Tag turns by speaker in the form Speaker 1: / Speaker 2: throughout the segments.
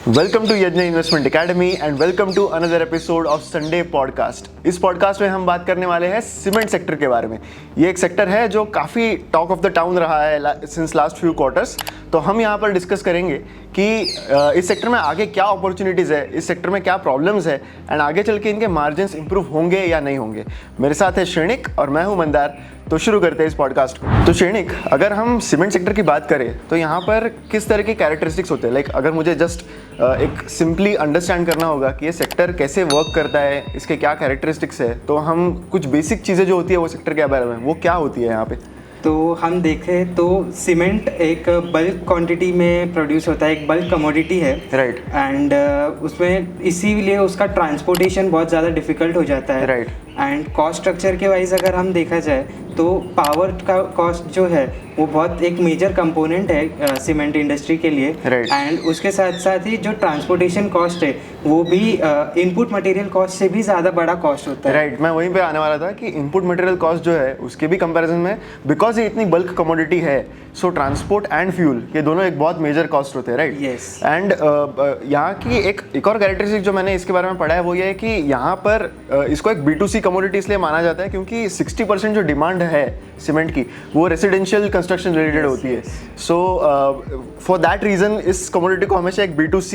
Speaker 1: Welcome to Yagya investment academy and welcome to another episode of Sunday podcast. इस podcast में हम बात करने वाले हैं सीमेंट सेक्टर के बारे में। ये एक सेक्टर है जो काफ़ी टॉक ऑफ द टाउन रहा है सिंस लास्ट फ्यू क्वार्टर्स। तो हम यहाँ पर डिस्कस करेंगे कि इस सेक्टर में आगे क्या अपॉर्चुनिटीज़ है, इस सेक्टर में क्या प्रॉब्लम्स है एंड आगे चल के इनके मार्जिन्स इंप्रूव होंगे या नहीं होंगे। मेरे साथ है श्रेणिक और मैं हूँ मंदार। तो शुरू करते हैं इस पॉडकास्ट को। तो श्रेणिक, अगर हम सीमेंट सेक्टर की बात करें तो यहाँ पर किस तरह के कैरेक्टरिस्टिक्स होते हैं? लाइक अगर मुझे जस्ट एक सिंपली अंडरस्टैंड करना होगा कि ये सेक्टर कैसे वर्क करता है, इसके क्या कैरेक्टरिस्टिक्स है, तो हम कुछ बेसिक चीज़ें जो होती है वो सेक्टर के बारे में वो क्या होती है यहाँ पे?
Speaker 2: तो हम देखें तो सीमेंट एक बल्क क्वांटिटी में प्रोड्यूस होता है, एक बल्क कमोडिटी है,
Speaker 1: राइट।
Speaker 2: एंड उसमें इसीलिए उसका ट्रांसपोर्टेशन बहुत ज़्यादा डिफिकल्ट हो जाता है,
Speaker 1: राइट।
Speaker 2: एंड कॉस्ट स्ट्रक्चर के वाइज अगर हम देखा जाए तो पावर का कॉस्ट जो है वो बहुत एक मेजर कंपोनेंट है सीमेंट इंडस्ट्री के लिए,
Speaker 1: राइट।
Speaker 2: एंड उसके साथ साथ ही जो ट्रांसपोर्टेशन कॉस्ट है वो भी इनपुट मटेरियल कॉस्ट से भी ज़्यादा बड़ा कॉस्ट होता है।
Speaker 1: राइट, मैं वहीं पे आने वाला था कि इनपुट मटेरियल कॉस्ट जो है उसके भी कंपैरिजन में, बिकॉज ये इतनी बल्क कमोडिटी है, सो ट्रांसपोर्ट एंड फ्यूल ये दोनों एक बहुत मेजर कॉस्ट होते हैं, राइट?
Speaker 2: यस।
Speaker 1: एंड यहाँ की एक और कैरेक्टरिस्टिक जो मैंने इसके बारे में पढ़ा है वो ये है कि यहाँ पर इसको एक B2C कमोडिटी इसलिए माना जाता है क्योंकि 60% जो डिमांड है सीमेंट की वो रेसिडेंशियल कंस्ट्रक्शन रिलेटेड होती है। सो फॉर दैट रीज़न इस कमोडिटी को हमेशा एक B2C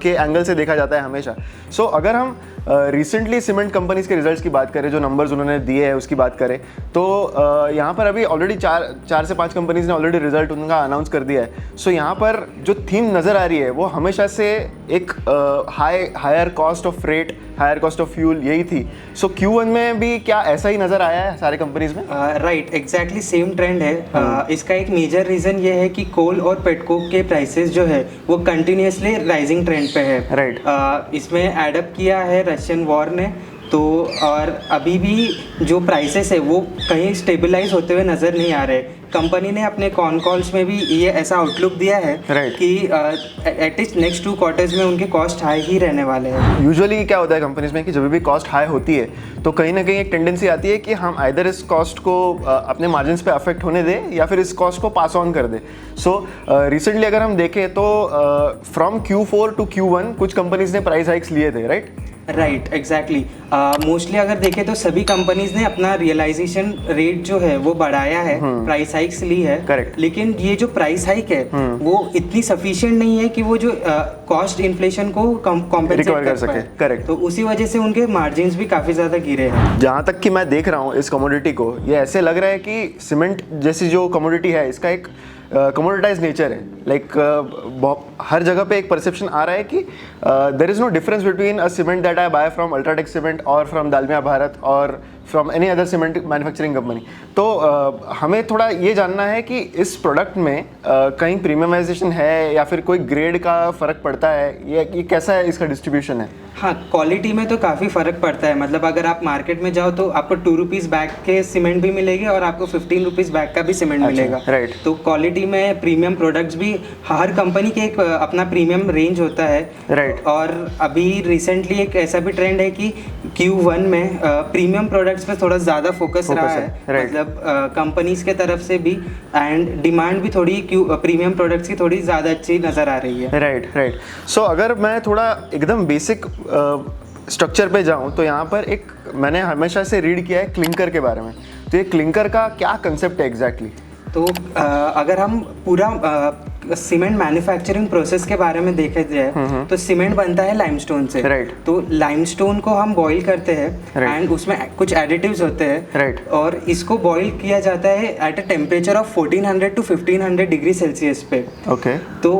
Speaker 1: के एंगल से देखा जाता है हमेशा। सो अगर हम रिसेंटली सीमेंट कंपनीज के रिजल्ट्स की बात करें, जो नंबर्स उन्होंने दिए हैं उसकी बात करें, तो यहाँ पर अभी ऑलरेडी चार से पाँच कंपनीज ने ऑलरेडी रिजल्ट उनका अनाउंस कर दिया है। सो यहाँ पर जो थीम नज़र आ रही है वो हमेशा से एक higher cost of freight, higher cost of fuel यही थी। सो Q1 में भी क्या ऐसा ही नज़र आया है सारे कंपनीज में?
Speaker 2: राइट, एग्जैक्टली सेम ट्रेंड है। इसका एक मेजर रीज़न ये है कि कोल और पेटकोक के प्राइसेस जो है वो कंटिन्यूसली राइजिंग ट्रेंड पे है,
Speaker 1: राइट।
Speaker 2: इसमें एडअप किया है रशियन वॉर ने, तो और अभी भी जो प्राइसेस है वो कहीं स्टेबलाइज होते हुए नज़र नहीं आ रहे। कंपनी ने अपने कॉन कॉल्स में भी ये ऐसा आउटलुक दिया है,
Speaker 1: right.
Speaker 2: कि एटलीस्ट नेक्स्ट 2 क्वार्टर्स में उनके कॉस्ट हाई ही रहने वाले हैं।
Speaker 1: यूजुअली क्या होता है कंपनीज में कि जब भी कॉस्ट हाई होती है तो कहीं ना कहीं एक टेंडेंसी आती है कि हम आइदर इस कॉस्ट को अपने मार्जिन्स पे अफेक्ट होने दें या फिर इस कॉस्ट को पास ऑन कर दें। सो रिसेंटली अगर हम देखें तो फ्रॉम Q4 टू Q1 कुछ कंपनीज ने प्राइस हाइक्स लिए थे, राइट?
Speaker 2: Right, exactly. मोस्टली अगर देखें तो सभी कंपनीज ने अपना रियलाइजेशन रेट जो है वो बढ़ाया है, प्राइस हाइक्स ली है।
Speaker 1: करेक्ट।
Speaker 2: लेकिन ये जो प्राइस हाइक है वो इतनी सफिशिएंट नहीं है कि वो जो कॉस्ट इन्फ्लेशन को कॉम्पेंसेट कर सके।
Speaker 1: करेक्ट।
Speaker 2: तो उसी वजह से उनके मार्जिन्स भी काफ़ी ज़्यादा गिरे हैं।
Speaker 1: जहाँ तक कि मैं देख रहा हूँ इस कमोडिटी को, ये ऐसे लग रहा है कि सीमेंट जैसी जो कमोडिटी है इसका एक कमोडिटाइज नेचर है। लाइक हर जगह पे एक परसेप्शन आ रहा है कि there is no difference between a cement that I buy from UltraTech cement और फ्रॉम दालमिया भारत और from any other cement manufacturing company. तो हमें थोड़ा ये जानना है कि इस प्रोडक्ट में कहीं प्रीमियमाइजेशन है या फिर कोई ग्रेड का फ़र्क पड़ता है, ये कैसा है, इसका डिस्ट्रीब्यूशन है?
Speaker 2: हाँ, क्वालिटी में तो काफ़ी फ़र्क पड़ता है। मतलब अगर आप मार्केट में जाओ तो आपको 2 रुपीज़ बैग के सीमेंट भी मिलेगी और आपको 15 रुपीज़ बैग का भी सीमेंट मिलेगा,
Speaker 1: राइट।
Speaker 2: तो क्वालिटी में प्रीमियम प्रोडक्ट्स भी, हर कंपनी के एक अपना प्रीमियम रेंज होता है,
Speaker 1: राइट।
Speaker 2: और अभी रिसेंटली एक ऐसा भी ट्रेंड है कि Q1 में प्रीमियम प्रोडक्ट्स पे थोड़ा ज़्यादा फोकस रहा है, मतलब कंपनीज के तरफ से भी, एंड डिमांड भी थोड़ी प्रीमियम प्रोडक्ट्स की थोड़ी ज़्यादा अच्छी नज़र आ रही है।
Speaker 1: Right, right. सो अगर मैं थोड़ा एकदम बेसिक स्ट्रक्चर पे जाऊँ तो यहाँ पर एक मैंने हमेशा से रीड किया है क्लिंकर के बारे में। तो ये क्लिंकर का क्या कंसेप्ट है एग्जैक्टली?
Speaker 2: तो अगर हम पूरा सीमेंट मैन्युफैक्चरिंग प्रोसेस के बारे में देखा जाए तो सीमेंट बनता है लाइमस्टोन से,
Speaker 1: राइट।
Speaker 2: तो लाइमस्टोन को हम बॉईल करते हैं एंड उसमें कुछ एडिटिव्स होते हैं,
Speaker 1: राइट।
Speaker 2: और इसको बॉईल किया जाता है at a temperature of 1400 to 1500 degree Celsius पे।
Speaker 1: ओके।
Speaker 2: तो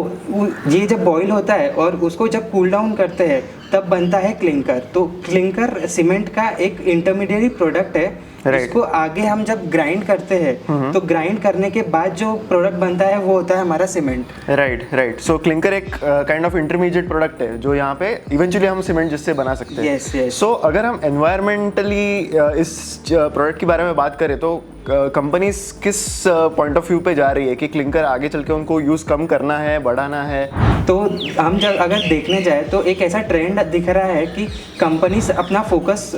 Speaker 2: ये जब बॉईल होता है और उसको जब कूल डाउन करते हैं तब बनता है क्लिंकर। तो क्लिंकर सीमेंट का एक इंटरमीडिएट प्रोडक्ट है, इसको आगे हम जब ग्राइंड करते हैं तो ग्राइंड करने के बाद जो प्रोडक्ट बनता है वो होता है हमारा cement.
Speaker 1: Right, right. So clinker एक काइंड ऑफ इंटरमीडिएट प्रोडक्ट है जो यहाँ पे इवेंचुअली हम सीमेंट जिससे बना सकते हैं।
Speaker 2: Yes, yes.
Speaker 1: सो अगर हम एनवायरमेंटली इस प्रोडक्ट के बारे में बात करें तो कंपनीज किस पॉइंट ऑफ व्यू पे जा रही है कि क्लिंकर आगे चल के उनको यूज़ कम करना है, बढ़ाना है?
Speaker 2: तो हम जब अगर देखने जाए तो एक ऐसा ट्रेंड दिख रहा है कि कंपनीज अपना फोकस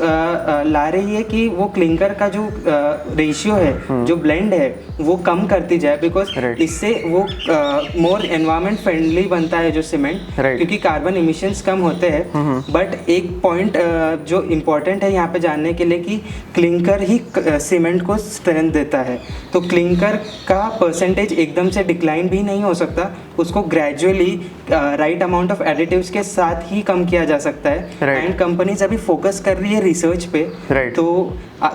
Speaker 2: ला रही है कि वो क्लिंकर का जो रेशियो है, जो ब्लेंड है, वो कम करती जाए, बिकॉज इससे वो मोर एनवायरमेंट फ्रेंडली बनता है जो सीमेंट, क्योंकि कार्बन इमिशंस कम होते हैं। बट एक पॉइंट जो इम्पोर्टेंट है यहाँ पे जानने के लिए कि क्लिंकर ही सीमेंट को स्ट्रेंथ देता है। तो क्लिंकर का परसेंटेज एकदम से डिक्लाइन भी नहीं हो सकता, उसको gradually right amount of additives के साथ ही कम किया जा सकता है। एंड कंपनीज अभी फोकस कर रही है रिसर्च पे, तो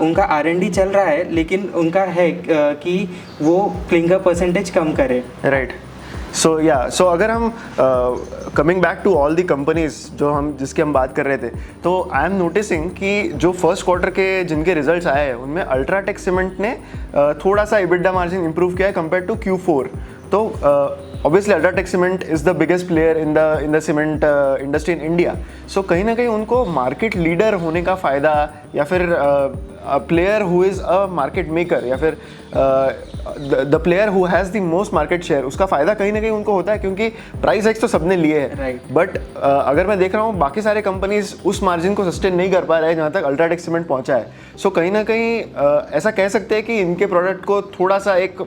Speaker 2: उनका R&D चल रहा है, लेकिन उनका है कि वो क्लिंकर परसेंटेज कम करे।
Speaker 1: राइट। सो अगर हम coming back to all the companies जिसकी हम बात कर रहे थे, तो आई एम नोटिसिंग कि जो फर्स्ट क्वार्टर के जिनके रिजल्ट्स आए हैं उनमें अल्ट्राटेक सीमेंट ने थोड़ा सा EBITDA मार्जिन इंप्रूव किया है कंपेयर टू Q4। तो obviously UltraTech cement is the biggest player in the cement industry in India. So कहीं ना कहीं उनको मार्केट लीडर होने का फ़ायदा, या फिर player who is a market maker, या फिर the player who has the most market share, उसका फ़ायदा कहीं ना कहीं उनको होता है, क्योंकि प्राइस हाइक्स तो सबने लिए हैं। बट अगर मैं देख रहा हूँ बाकी सारे कंपनीज उस मार्जिन को सस्टेन नहीं कर पा रहे हैं जहाँ तक अल्ट्राटेक सीमेंट पहुँचा है। सो कहीं ना कहीं ऐसा कह सकते हैं कि इनके प्रोडक्ट को थोड़ा सा एक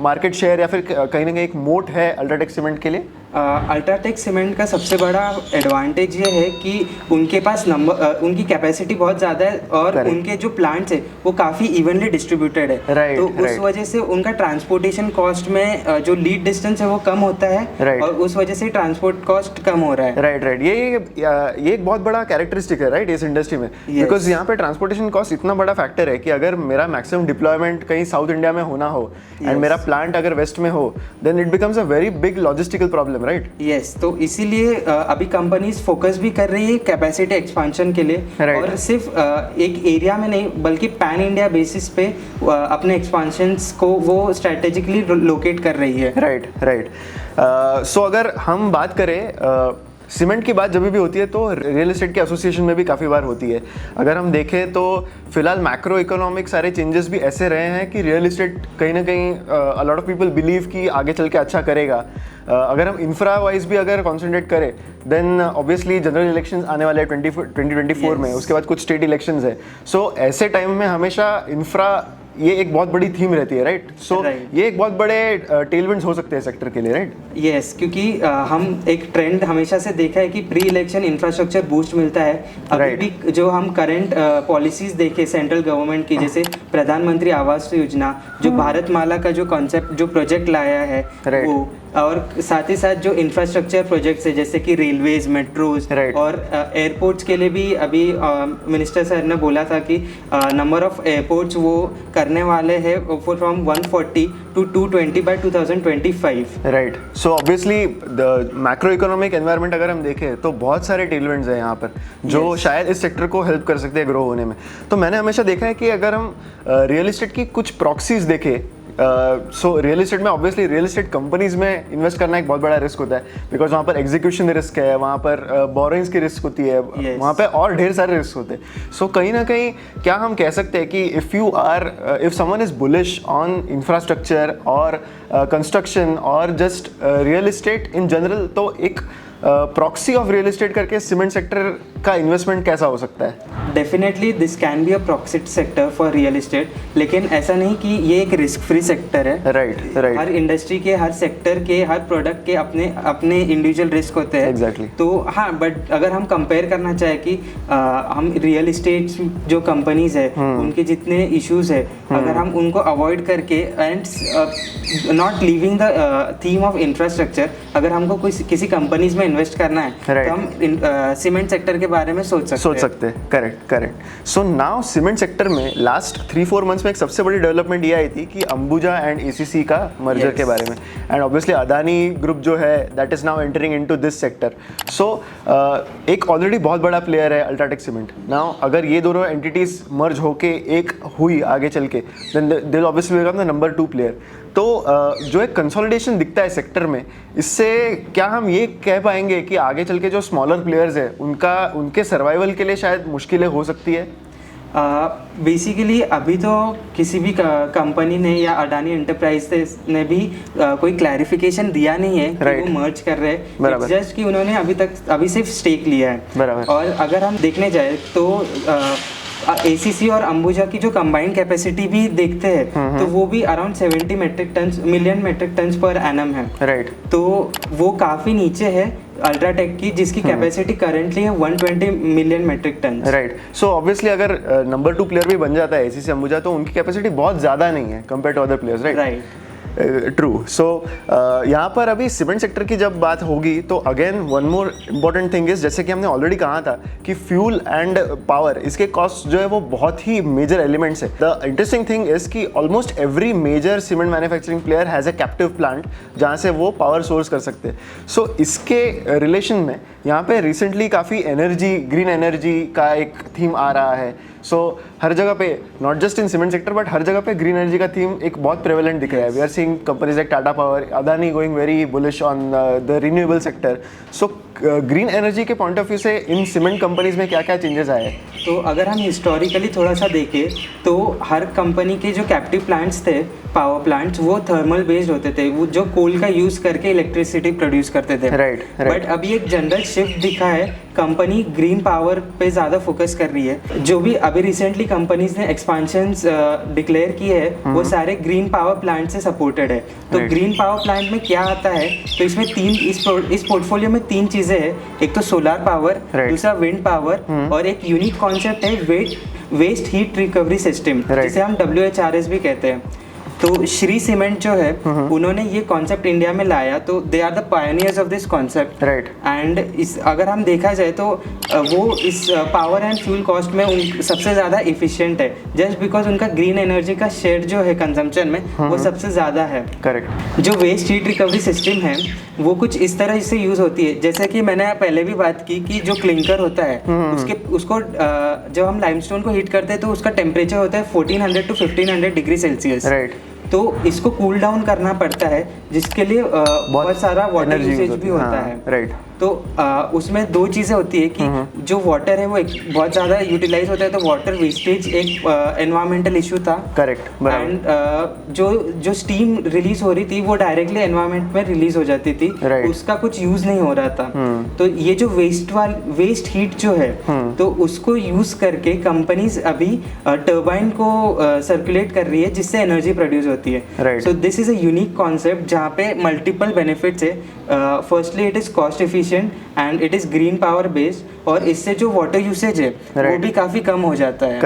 Speaker 1: मार्केट शेयर या फिर कहीं ना कहीं एक मोट है अल्ट्राटेक सीमेंट के लिए।
Speaker 2: अल्ट्राटेक सीमेंट का सबसे बड़ा एडवांटेज ये है कि उनके पास उनकी कैपेसिटी बहुत ज़्यादा है, और उनके जो प्लांट्स है वो काफ़ी इवनली डिस्ट्रीब्यूटेड है। तो उस वजह से उनका ट्रांसपोर्टेशन कॉस्ट में जो लीड डिस्टेंस है वो कम होता है, और उस वजह से ट्रांसपोर्ट कॉस्ट कम हो रहा है।
Speaker 1: राइट। ये एक बहुत बड़ा कैरेक्टरिस्टिक है इस इंडस्ट्री में, बिकॉज यहाँ पे ट्रांसपोर्टेशन कॉस्ट इतना बड़ा फैक्टर है कि अगर मेरा मैक्सिमम डिप्लॉयमेंट कहीं साउथ इंडिया में होना हो एंड मेरा प्लांट अगर वेस्ट में हो, then it becomes a very big logistical problem, right?
Speaker 2: Yes, तो इसीलिए अभी कंपनीज फोकस भी कर रही है कैपेसिटी एक्सपांशन के लिए, और सिर्फ एक एरिया में नहीं बल्कि पैन इंडिया बेसिस पे अपने एक्सपांशंस को वो स्ट्रेटेजिकली लोकेट कर रही है।
Speaker 1: राइट। सो अगर हम बात करें सीमेंट की बात जब भी होती है तो रियल एस्टेट के एसोसिएशन में भी काफ़ी बार होती है। अगर हम देखें तो फिलहाल मैक्रो इकोनॉमिक सारे चेंजेस भी ऐसे रहे हैं कि रियल एस्टेट कहीं ना कहीं a lot of people believe कि आगे चल के अच्छा करेगा। अगर हम इंफ्रा वाइज भी अगर कॉन्सेंट्रेट करें, देन ऑब्वियसली जनरल इलेक्शंस आने वाले हैं 2024 में, उसके बाद कुछ स्टेट इलेक्शंस है। सो ऐसे टाइम में हमेशा इंफ्रा ये एक बहुत बड़ी थीम रहती है, राइट? सो ये एक बहुत बड़े टेलविंड्स हो सकते हैं सेक्टर के लिए, राइट?
Speaker 2: यस, क्योंकि हम एक ट्रेंड हमेशा से देखा है कि प्री इलेक्शन इंफ्रास्ट्रक्चर बूस्ट मिलता है। अभी भी जो हम करंट पॉलिसीज देखे सेंट्रल गवर्नमेंट की, जैसे प्रधानमंत्री आवास योजना, जो भारत माला का जो कॉन्सेप्ट जो प्रोजेक्ट लाया है वो, और साथ ही साथ जो इंफ्रास्ट्रक्चर प्रोजेक्ट्स है जैसे कि रेलवेज, मेट्रोज और एयरपोर्ट्स के लिए भी अभी मिनिस्टर सर ने बोला था कि नंबर ऑफ एयरपोर्ट्स वो करने वाले हैं from 140 to 220 by 2025।
Speaker 1: Right. So obviously the macro economic environment अगर हम देखें तो बहुत सारे टेलविंड्स हैं यहाँ पर जो शायद इस सेक्टर को हेल्प कर सकते हैं ग्रो होने में। तो मैंने हमेशा देखा है कि अगर हम रियल एस्टेट की कुछ प्रॉक्सीज देखें, सो रियल एस्टेट में ऑब्वियसली रियल एस्टेट कंपनीज में इन्वेस्ट करना एक बहुत बड़ा रिस्क होता है, बिकॉज वहाँ पर एग्जीक्यूशन रिस्क है, वहाँ पर बोरिंग्स की रिस्क होती है, वहाँ पे और ढेर सारे रिस्क होते हैं। सो कहीं ना कहीं क्या हम कह सकते हैं कि if someone is bullish on infrastructure और कंस्ट्रक्शन और just real estate in general, तो एक प्रॉक्सी ऑफ रियल एस्टेट करके सीमेंट सेक्टर का इन्वेस्टमेंट कैसा हो सकता है?
Speaker 2: Definitely this can be a proxy sector for real estate, लेकिन ऐसा नहीं कि ये एक रिस्क फ्री सेक्टर है।
Speaker 1: राइट।
Speaker 2: हर इंडस्ट्री के, हर सेक्टर के, हर प्रोडक्ट के अपने अपने इंडिविजुअल रिस्क होते हैं।
Speaker 1: एग्जैक्टली।
Speaker 2: तो हाँ, बट अगर हम कंपेयर करना चाहें कि हम रियल एस्टेट जो कंपनीज है उनके जितने इश्यूज है, अगर हम उनको अवॉइड करके and not leaving the theme of infrastructure, अगर हमको किसी कंपनीज में इन्वेस्ट करना है तो हम सीमेंट सेक्टर के बारे में सोच सकते हैं।
Speaker 1: Correct. So now cement sector में लास्ट 3-4 मंथ्स में एक सबसे बड़ी डेवलपमेंट ये आई थी कि अंबुजा एंड ACC का मर्जर के बारे में, एंड ऑब्वियसली अदानी ग्रुप जो है that is now entering into this sector. So एक ऑलरेडी बहुत बड़ा प्लेयर है अल्ट्राटेक सीमेंट। नाउ अगर ये दोनों एंटिटीज मर्ज होके एक हुई आगे चल के, then they will obviously become the number 2 player. तो जो एक कंसोलिडेशन दिखता है सेक्टर में, इससे क्या हम ये कह पाएंगे कि आगे चल के जो स्मॉलर प्लेयर्स हैं उनके सर्वाइवल के लिए शायद मुश्किलें हो सकती है?
Speaker 2: बेसिकली अभी तो किसी भी कंपनी ने या अडानी एंटरप्राइजेस ने भी कोई क्लैरिफिकेशन दिया नहीं है कि वो मर्ज कर रहे हैं, जस्ट कि उन्होंने अभी सिर्फ स्टेक लिया है। और अगर हम देखने जाए तो एसीसी और अंबुजा की जो कंबाइंड कैपेसिटी भी देखते हैं तो वो भी around 70 million metric tons per annum है।
Speaker 1: राइट।
Speaker 2: तो वो काफ़ी नीचे है अल्ट्राटेक की, जिसकी कैपेसिटी करंटली है 120 million metric ton.
Speaker 1: Right. So obviously अगर नंबर 2 प्लेयर भी बन जाता है एसीसी अंबुजा, तो उनकी कैपेसिटी बहुत ज़्यादा नहीं है compare to other players. Right. True. So यहाँ पर अभी सीमेंट सेक्टर की जब बात होगी तो again one more important thing is, जैसे कि हमने ऑलरेडी कहा था कि फ्यूल एंड पावर, इसके कॉस्ट जो है वो बहुत ही मेजर एलिमेंट्स है। द इंटरेस्टिंग थिंग इज कि almost every major cement manufacturing player has a captive plant जहाँ से वो पावर सोर्स कर सकते हैं। सो इसके रिलेशन में यहाँ पे रिसेंटली काफ़ी एनर्जी, ग्रीन एनर्जी का एक थीम आ रहा है। सो हर जगह पे, not just in cement sector but हर जगह पे ग्रीन एनर्जी का थीम एक बहुत प्रेवलेंट दिख रहा है। We are seeing companies like Tata power, Adani going very bullish on the renewable sector. So green energy के पॉइंट ऑफ व्यू से इन सीमेंट कंपनीज में क्या क्या चेंजेस आए?
Speaker 2: तो अगर हम हिस्टोरिकली थोड़ा सा देखें तो हर कंपनी के जो कैप्टिव प्लांट्स थे, पावर प्लांट्स, वो थर्मल बेस्ड होते थे, वो जो कोल का यूज़ करके इलेक्ट्रिसिटी प्रोड्यूस करते थे।
Speaker 1: राइट।
Speaker 2: बट अभी एक जनरल शिफ्ट दिखा है, कंपनी ग्रीन पावर पे ज़्यादा फोकस कर रही है। जो भी अभी रिसेंटली कंपनीज ने एक्सपांशंस डिक्लेयर किए हैं वो सारे ग्रीन पावर प्लांट से सपोर्टेड है। तो ग्रीन पावर प्लांट में क्या आता है, तो इसमें इस पोर्टफोलियो में 3 चीज़ें हैं। एक तो सोलर पावर, दूसरा विंड पावर, और एक यूनिक कॉन्सेप्ट है वेस्ट हीट रिकवरी सिस्टम, जिसे हम WHRS भी कहते हैं। तो श्री सीमेंट जो है उन्होंने ये कॉन्सेप्ट इंडिया में लाया, तो they are the pioneers of this concept.
Speaker 1: Right.
Speaker 2: And इस अगर हम देखा जाए तो वो इस पावर एंड फ्यूल कॉस्ट में सबसे ज़्यादा इफिशिएंट है, जस्ट बिकॉज उनका ग्रीन एनर्जी का शेयर जो है कंजम्पशन में वो सबसे ज़्यादा है। करेक्ट। जो वेस्ट हीट रिकवरी सिस्टम है वो कुछ इस तरह से यूज़ होती है, जैसे कि मैंने पहले भी बात की कि जो क्लिंकर होता है उसको जब हम लाइमस्टोन को हीट करते हैं तो उसका टेम्परेचर होता है 1400 to 1500 डिग्री सेल्सियस। राइट। तो इसको कूल डाउन करना पड़ता है, जिसके लिए बहुत सारा वाटर यूसेज भी होता है। राइट। तो उसमें 2 चीज़ें होती है कि जो वाटर है वो बहुत ज़्यादा यूटिलाइज होता है, तो वाटर वेस्टेज एक एनवायरमेंटल इशू था। करेक्ट। एंड जो स्टीम रिलीज हो रही थी वो डायरेक्टली एनवायरमेंट में रिलीज हो जाती थी, उसका कुछ यूज नहीं हो रहा था। तो ये जो वेस्ट हीट जो है तो उसको यूज करके कंपनीज अभी टर्बाइन को सर्कुलेट कर रही है, जिससे एनर्जी प्रोड्यूस होती है। So this is a unique concept जहाँ पे मल्टीपल बेनिफिट्स है। Firstly it is cost efficient and it is green power based, और इससे जो वाटर यूसेज है वो भी काफी कम हो जाता है।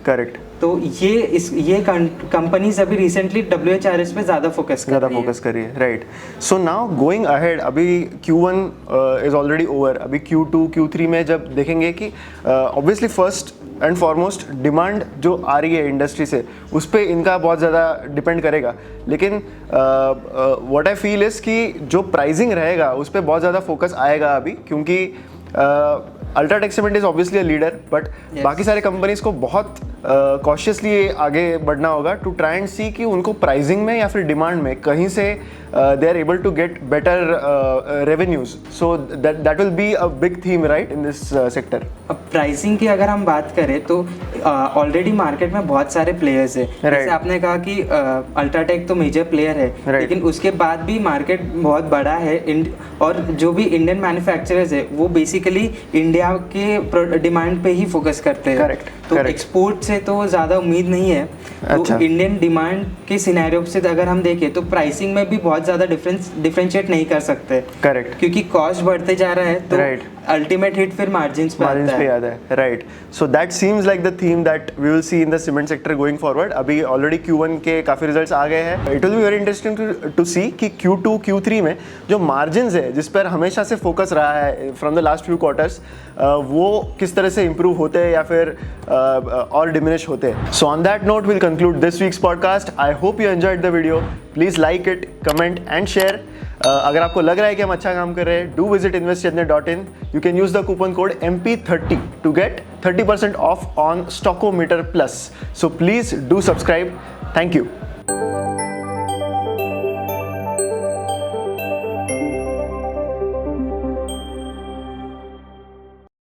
Speaker 2: करेक्ट। तो ये कंपनीज अभी रिसेंटली WHRS पे ज़्यादा फोकस कर रही है।
Speaker 1: Right. So now going ahead, अभी Q1 इज ऑलरेडी ओवर, अभी Q2 Q3 में जब देखेंगे कि obviously first and foremost demand जो आ रही है इंडस्ट्री से उस पर इनका बहुत ज़्यादा डिपेंड करेगा। लेकिन व्हाट आई फील इज़ कि जो प्राइसिंग रहेगा उस पर बहुत ज़्यादा फोकस आएगा अभी, क्योंकि UltraTech cement is obviously a leader, but बाकी सारे कंपनीज को बहुत कॉशियसली आगे बढ़ना होगा टू ट्राई एंड सी कि उनको प्राइसिंग में या फिर डिमांड में कहीं से they are able to get better revenues. So that will be a big theme right in this sector.
Speaker 2: अब प्राइसिंग की अगर हम बात करें तो ऑलरेडी मार्केट में बहुत सारे प्लेयर्स है। जैसे आपने कहा कि अल्ट्राटेक तो मेजर प्लेयर है, लेकिन उसके बाद भी मार्केट बहुत बड़ा है, और जो भी इंडियन मैन्युफैक्चरर्स है वो बेसिकली इंडिया के डिमांड पे ही फोकस करते हैं। करेक्ट। तो एक्सपोर्ट से तो ज़्यादा उम्मीद नहीं है। तो इंडियन डिमांड के सिनेरियो से अगर हम देखें तो प्राइसिंग में भी बहुत ज़्यादा डिफरेंशिएट नहीं कर सकते। करेक्ट। क्योंकि कॉस्ट बढ़ते जा रहा है, तो अल्टीमेट हिट फिर मार्जिन्स पे आता है।
Speaker 1: Right. So that seems like the theme that we will see in the cement sector going forward. अभी ऑलरेडी Q1 के काफ़ी रिजल्ट्स आ गए हैं। It will be very interesting to see कि Q2 Q3 में जो मार्जिन्स है जिस पर हमेशा से फोकस रहा है from the last few quarters, वो किस तरह से इंप्रूव होते हैं या फिर और डिमिनिश होते हैं। So on that note will conclude this weeks podcast. I hope you enjoyed the video. Please like it, comment and share. अगर आपको लग रहा है कि हम अच्छा काम कर रहे हैं, do visit investchennai.in. You can use the coupon code MP30 to get 30% off on Stockometer Plus. So please do subscribe. Thank you.